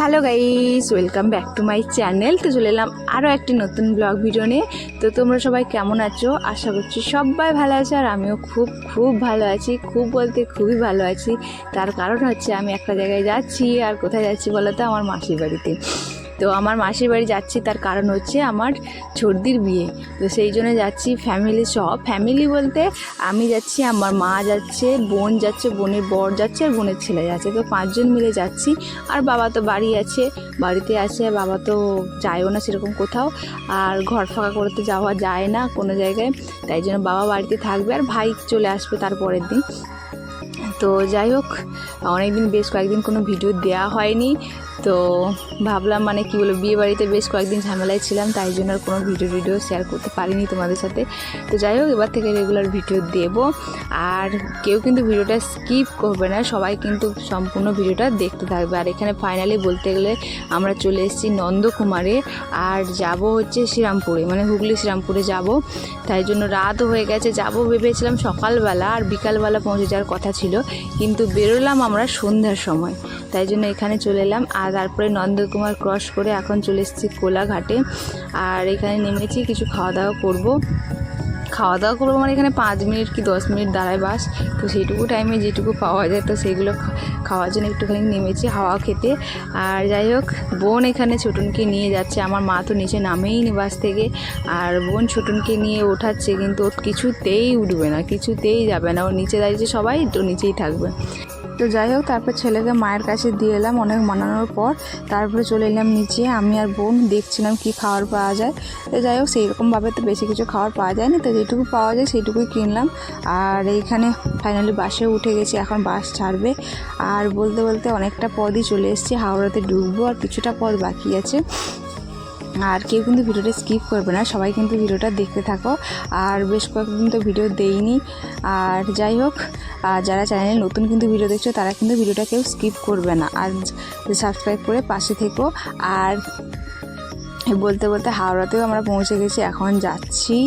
Hello guys, welcome back to my channel. তো চলে এলাম আরও একটি নতুন ব্লগ ভিডিও নিয়ে। তো তোমরা সবাই কেমন আছো? আশা করছি সবাই ভালো আছো, আর আমিও খুব ভালো আছি। খুব বলতে খুবই ভালো আছি। তার কারণ হচ্ছে আমি একটা জায়গায় যাচ্ছি। আর কোথায় যাচ্ছি বলো তো? আমার মাসির বাড়িতে। তো আমার মাসির বাড়ি যাচ্ছি, তার কারণ হচ্ছে আমার ছোটদির বিয়ে। তো সেই জন্য যাচ্ছি ফ্যামিলি সব। ফ্যামিলি বলতে আমি যাচ্ছি, আমার মা যাচ্ছে, বোন যাচ্ছে, বোনের বর যাচ্ছে, আর বোনের ছেলে যাচ্ছে। তো 5 জন মিলে যাচ্ছি। আর বাবা তো বাড়িতে আছে। বাবা তো যায়ও না সেরকম কোথাও, আর ঘর ফাঁকা করতে যাওয়া যায় না কোনো জায়গায়। তাই জন্য বাবা বাড়িতে থাকবে, আর ভাই চলে আসবে তার পরের দিন। তো যাই হোক, অনেকদিন বেশ কয়েকদিন কোনো ভিডিও দেওয়া হয়নি। তো ভাবলাম কি বলবো, বিয়ে বাড়িতে বেশ কয়েকদিন ঝামেলায় ছিলাম, তাই জন্য আর কোনো ভিডিও শেয়ার করতে পারিনি তোমাদের সাথে। তো যাই হোক, এবার থেকে রেগুলার ভিডিও দেব। আর কেউ কিন্তু ভিডিওটা স্কিপ করবে না, সবাই কিন্তু সম্পূর্ণ ভিডিওটা দেখতে থাকবে। আর এখানে ফাইনালি বলতে গেলে আমরা চলে এসেছি নন্দকুমারে, আর যাব হচ্ছে শ্রীরামপুরে, হুগলি শ্রীরামপুরে যাব। তাই জন্য রাতও হয়ে গেছে। যাব ভেবেছিলাম সকালবেলা, আর বিকালবেলা পৌঁছে যাওয়ার কথা ছিল, কিন্তু বেরোলাম আমরা সন্ধ্যার সময়। তাই জন্য এখানে চলে এলাম। আর তারপরে নন্দকুমার ক্রস করে এখন চলে এসেছি কোলাঘাটে। আর এখানে নেমেছি, কিছু খাওয়া দাওয়া করবো এখানে 5 মিনিট কি 10 মিনিট দাঁড়ায় বাস। তো সেইটুকু টাইমে যেটুকু পাওয়া যায়, তো সেইগুলো খাওয়ার জন্য একটুখানি নেমেছি হাওয়া খেতে। আর যাই হোক, বোন এখানে ছোটনকে নিয়ে যাচ্ছে। আমার মা তো নিচে নামেইনি বাস থেকে, আর বোন ছোটনকে নিয়ে ওঠাচ্ছে, কিন্তু ও কিছুতেই উঠবে না, কিছুতেই যাবে না। ও নিচে দাঁড়িয়েছে, সবাই তো নিচেই থাকবে। তো যাই হোক, তারপর ছেলেকে মায়ের কাছে দিয়ে এলাম অনেক মানানোর পর। তারপরে চলে এলাম নিচে, আমি আর বোন দেখছিলাম কি খাবার পাওয়া যায়। তো যাই হোক, সেইরকমভাবে তো বেশি কিছু খাবার পাওয়া যায়নি, তো যেটুকু পাওয়া যায় সেইটুকুই কিনলাম। আর এইখানে ফাইনালি বাসে উঠে গেছি, এখন বাস ছাড়বে। আর বলতে অনেকটা পদই চলে এসেছি, হাওড়াতে ঢুকবো, আর কিছুটা পথ বাকি আছে। আর কেউ কিন্তু ভিডিওটা স্কিপ করবে না, সবাই কিন্তু ভিডিওটা দেখতে থাকো। আর বেশ কয়েকদিন তো ভিডিও দেইনি। আর যাই হোক, যারা চ্যানেলে নতুন কিন্তু ভিডিও দেখছো, তারা কিন্তু ভিডিওটা কেউ স্কিপ করবে না, আর সাবস্ক্রাইব করে পাশে থেকো। আর বলতে হাওড়াতেও আমরা পৌঁছে গেছি। এখন যাচ্ছি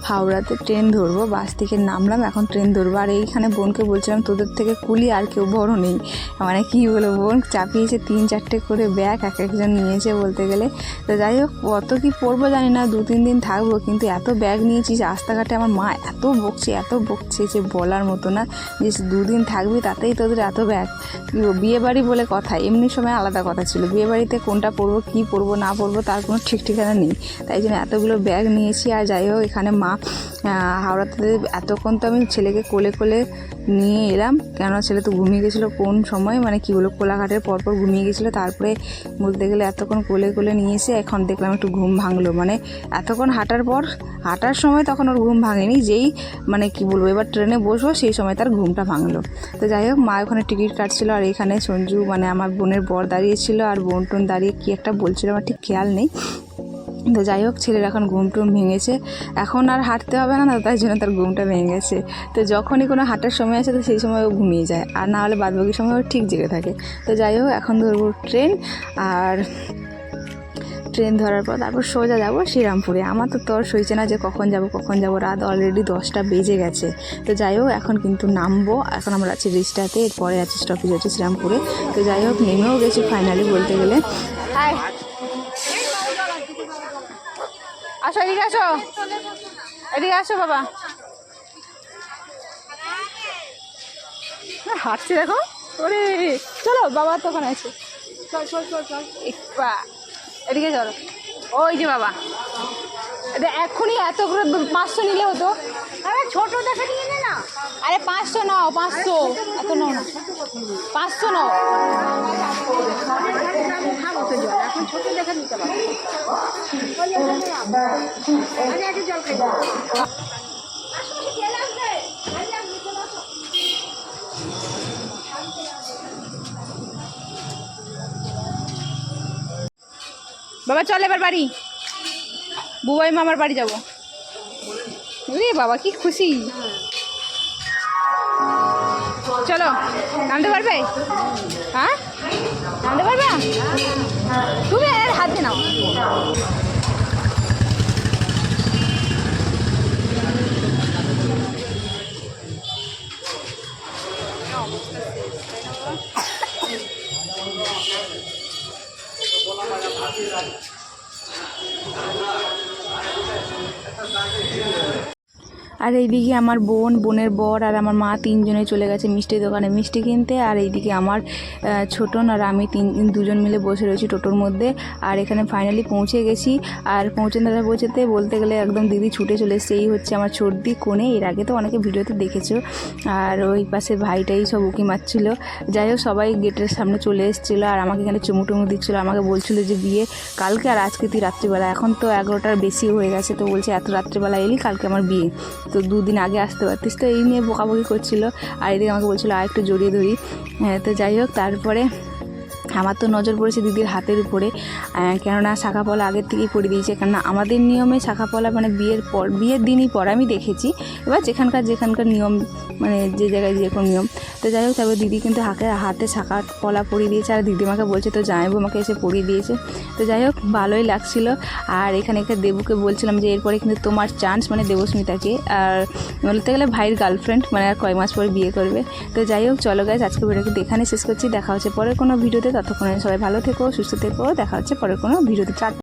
হাওড়াতে, ট্রেন ধরবো। বাস থেকে নামলাম, এখন ট্রেন ধরবো। আর এইখানে বোনকে বলছিলাম তোদের থেকে কুলি আর কেউ বড় নেই, কি বলবো, বোন চাপিয়েছে 3-4টে করে ব্যাগ, এক একজন নিয়েছে বলতে গেলে। তো যাই হোক, কত কি পরবো জানি না, 2-3 দিন থাকবো, কিন্তু এত ব্যাগ নিয়েছি। রাস্তাঘাটে আমার মা এত বকছে যে বলার মতো না, যে 2 দিন থাকবি তাতেই তোদের এত ব্যাগ। বিয়ে বাড়ি বলে কথা, এমনি সময় আলাদা কথা ছিল, বিয়ে বাড়িতে কোনটা পরবো, কী পরবো না পরবো তার কোনো ঠিক ঠিকানা নেই। তাই জন্য এতগুলো ব্যাগ নিয়েছি। আর যাই হোক, এখানে মা হাওড়াতে এতক্ষণ তো আমি ছেলেকে কোলে নিয়ে এলাম, কেন ছেলে তো ঘুমিয়ে গেছিলো কোন সময়, কোলাঘাটের পরপর ঘুমিয়ে গেছিলো। তারপরে বলতে গেলে এতক্ষণ কোলে নিয়ে এসে এখন দেখলাম একটু ঘুম ভাঙলো। এতক্ষণ হাঁটার সময় তখন ওর ঘুম ভাঙেনি, যেই এবার ট্রেনে বসবো সেই সময় তার ঘুমটা ভাঙলো। তো যাই হোক, মা ওখানে টিকিট কাটছিল, আর এখানে সঞ্জু আমার বোনের বর দাঁড়িয়েছিল, আর বোন টোন দাঁড়িয়ে কী একটা বলছিল, আমার ঠিক খেয়াল নেই। তো যাই হোক, ছেলের এখন ঘুম ভেঙেছে, এখন আর হাঁটতে হবে না, তাই জন্য তার ঘুমটা ভেঙে গেছে। তো যখনই কোনো হাঁটার সময় আসে, তো সেই সময় ও ঘুমিয়ে যায়, আর না হলে বাদবাকি সময় ও ঠিক জেগে থাকে। তো যাই হোক, এখন ধরবো ট্রেন। আর ট্রেন ধরার পর তারপর সোজা যাবো শ্রীরামপুরে। আমার তো তোর সইছে না যে কখন যাব, রাত অলরেডি 10টা বেজে গেছে। তো যাই হোক, এখন কিন্তু নামবো। এখন আমরা আছি রিস্টাতে, এরপরে আছে স্টপেজ হচ্ছে শ্রীরামপুরে। তো যাই হোক, নেমেও গেছি ফাইনালি বলতে গেলে। আসো, এদিকে আসো বাবা। হাঁটছি দেখো, ওরে চলো, বাবা তো ওখানে আছে, চল এদিকে চলো। ওই যে বাবা, এখনই এত করে 500 নিলে হতো। আরে ছোট দেখে নিয়ে নে না। আরে 500 নাও, 500 এত নাও না, 500 নাও। এখন ছোট দেখে নিতে পারো। জল খাই বাবা, চল এবার বাড়ি, বুবাই মামার বাড়ি যাবো। রে বাবা, কি খুশি। চলো, নামতে পারবে? হ্যাঁ, নামতে পারবে? তুমি হাত দিয়ে নাও। আর এইদিকে আমার বোনের বর আর আমার মা তিনজনে চলে গেছে মিষ্টির দোকানে মিষ্টি কিনতে। আর এইদিকে আমার ছোটন আর আমি দুজন মিলে বসে রয়েছি টোটোর মধ্যে। আর এখানে ফাইনালি পৌঁছে গেছি। আর পৌঁছাতে বলতে গেলে একদম দিদি ছুটে চলে এসছে। এই হচ্ছে আমার ছোটদি কোণে, এর আগে তো অনেকে ভিডিওতে দেখেছো। আর ওই পাশে ভাইটাই সব উকি মারছিল। যাই হোক, সবাই গেটের সামনে চলে এসেছিলো আর আমাকে এখানে চুমু টুমু দিচ্ছিলো। আমাকে বলছিল যে বিয়ে কালকে আর আজকে তুই রাত্রিবেলা, এখন তো 11টার বেশি হয়ে গেছে, তো বলছে এত রাত্রিবেলা এলি, কালকে আমার বিয়ে, তো 2 দিন আগে আসতে পারতিস। তো এই নিয়ে বকাবকি করছিল। আর এদিকে আমাকে বলছিলো আর একটু জড়িয়ে ধরি। তো যাই হোক, তারপরে আমার তো নজর পড়েছে দিদির হাতের উপরে, কেননা শাখা পলা আগের থেকেই পরিয়ে দিয়েছে। কেননা আমাদের নিয়মে শাখা পলা মানে বিয়ের দিনই পর আমি দেখেছি। এবার যেখানকার নিয়ম, মানে যে জায়গায় যেরকম নিয়ম। তো যাই হোক, তারপর দিদি কিন্তু হাতে শাখা পলা পরিয়ে দিয়েছে। আর দিদিমাকে বলছে তো জামাইবু আমাকে এসে পরিয়ে দিয়েছে। তো যাই হোক, ভালোই লাগছিল। আর এখানে দেবুকে বলছিলাম যে এরপরে কিন্তু তোমার চান্স, মানে দেবস্মিতাকে, আর বলতে গেলে ভাইয়ের গার্লফ্রেন্ড, মানে আর কয় মাস পরে বিয়ে করবে। তো যাই হোক, চলো গাইস, আজকে ভিডিওকে এখানে শেষ করছি। দেখা হচ্ছে পরের কোনো ভিডিওতে। ততক্ষণে সবাই ভালো থেকো, সুস্থ থেকো। দেখা হচ্ছে পরের কোনো ভিডিওতে।